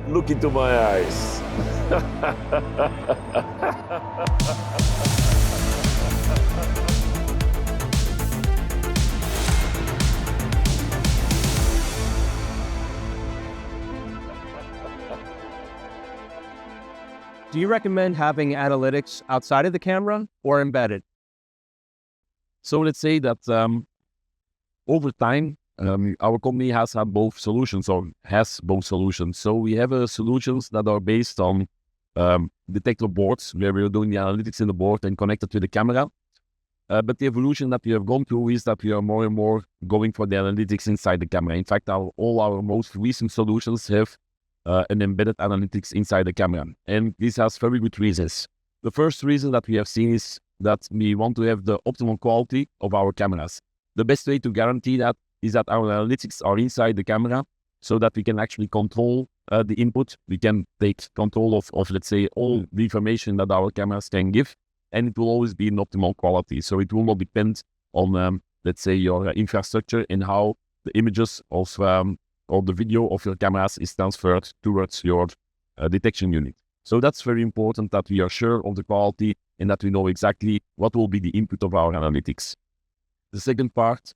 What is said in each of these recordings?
Look into my eyes. Do you recommend having analytics outside of the camera or embedded? So let's say that over time, our company has had both solutions or has both solutions. So we have solutions that are based on detector boards where we're doing the analytics in the board and connected to the camera. But the evolution that we have gone through is that we are more and more going for the analytics inside the camera. In fact, all our most recent solutions have an embedded analytics inside the camera. And this has very good reasons. The first reason that we have seen is that we want to have the optimal quality of our cameras. The best way to guarantee that is that our analytics are inside the camera so that we can actually control the input. We can take control of, let's say, all the information that our cameras can give, and it will always be in optimal quality. So it will not depend on, let's say, your infrastructure and how the images of or the video of your cameras is transferred towards your detection unit. So that's very important that we are sure of the quality and that we know exactly what will be the input of our analytics. The second part,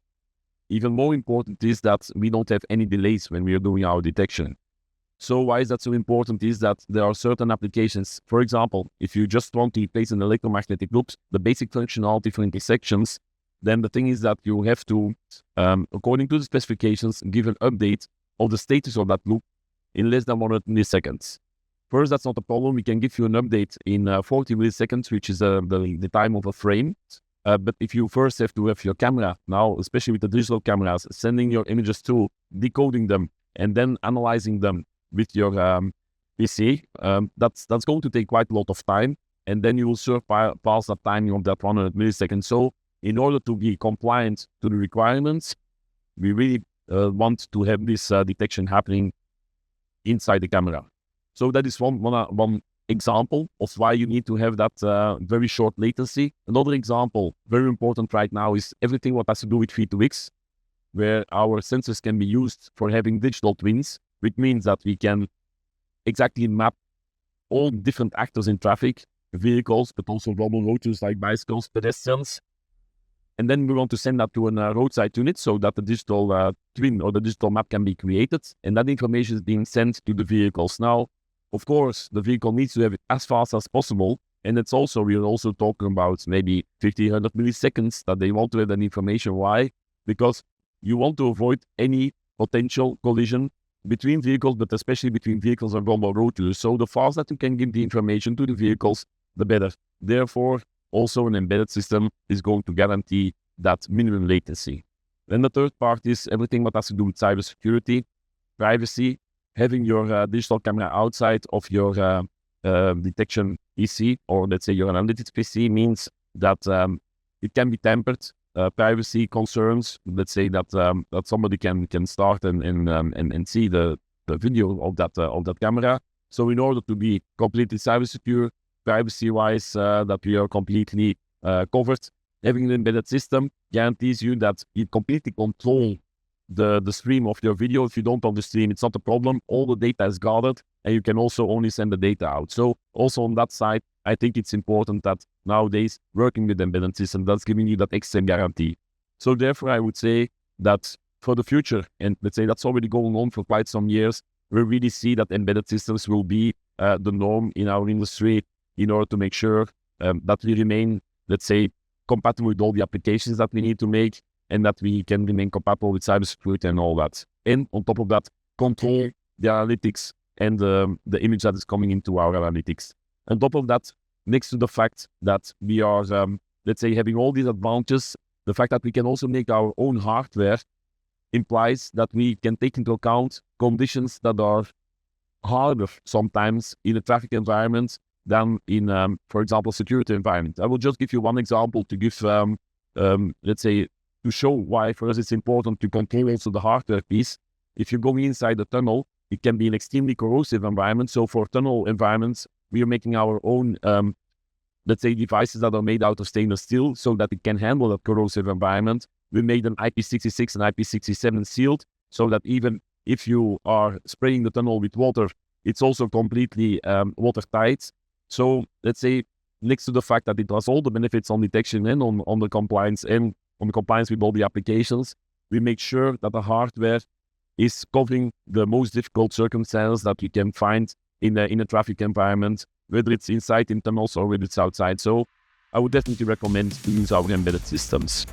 even more important, is that we don't have any delays when we are doing our detection. So why is that so important is that there are certain applications. For example, if you just want to replace an electromagnetic loop, the basic functionality for intersections, then the thing is that you have to, according to the specifications, give an update of the status of that loop in less than 100 milliseconds. First, that's not a problem. We can give you an update in 40 milliseconds, which is the time of a frame. But if you first have to have your camera, now, especially with the digital cameras, sending your images to, decoding them, and then analyzing them with your PC, that's going to take quite a lot of time. And then you will surpass that timing of that 100 milliseconds. So in order to be compliant to the requirements, we really want to have this detection happening inside the camera. So that is one example of why you need to have that very short latency. Another example, very important right now, is everything what has to do with V2X, where our sensors can be used for having digital twins, which means that we can exactly map all different actors in traffic, vehicles, but also rubble roads like bicycles, pedestrians. And then we want to send that to a roadside unit so that the digital twin or the digital map can be created. And that information is being sent to the vehicles. Now, of course, the vehicle needs to have it as fast as possible. And it's also, we're also talking about maybe 50, 100 milliseconds that they want to have that information. Why? Because you want to avoid any potential collision between vehicles, but especially between vehicles and rubble road users. So the faster that you can give the information to the vehicles, the better. Therefore, also an embedded system is going to guarantee that minimum latency. Then the third part is everything what has to do with cybersecurity, privacy. Having your digital camera outside of your detection PC, or let's say your analytics PC, means that it can be tampered. Privacy concerns, let's say that that somebody can start and see the video of that camera. So in order to be completely cyber secure, privacy-wise, that we are completely covered, having an embedded system guarantees you that you completely control the stream of your video. If you don't on the stream, it's not a problem. All the data is gathered, and you can also only send the data out. So also on that side, I think it's important that nowadays working with embedded system, that's giving you that extra guarantee. So therefore, I would say that for the future, and let's say that's already going on for quite some years, we really see that embedded systems will be the norm in our industry in order to make sure that we remain, let's say, compatible with all the applications that we need to make, and that we can remain compatible with cybersecurity and all that. And on top of that, control the analytics and the image that is coming into our analytics. On top of that, next to the fact that we are, let's say, having all these advantages, the fact that we can also make our own hardware implies that we can take into account conditions that are harder sometimes in a traffic environment than in, for example, security environment. I will just give you one example to give, let's say, to show why for us it's important to control also the hardware piece. If you're going inside the tunnel, it can be an extremely corrosive environment. So for tunnel environments, we are making our own, let's say, devices that are made out of stainless steel so that it can handle a corrosive environment. We made an IP66 and IP67 sealed so that even if you are spraying the tunnel with water, It's also completely watertight. So let's say, next to the fact that it has all the benefits on detection and on the compliance and on the compliance with all the applications, we make sure that the hardware is covering the most difficult circumstances that you can find in a traffic environment, whether it's inside in tunnels or whether it's outside. So I would definitely recommend to use our embedded systems.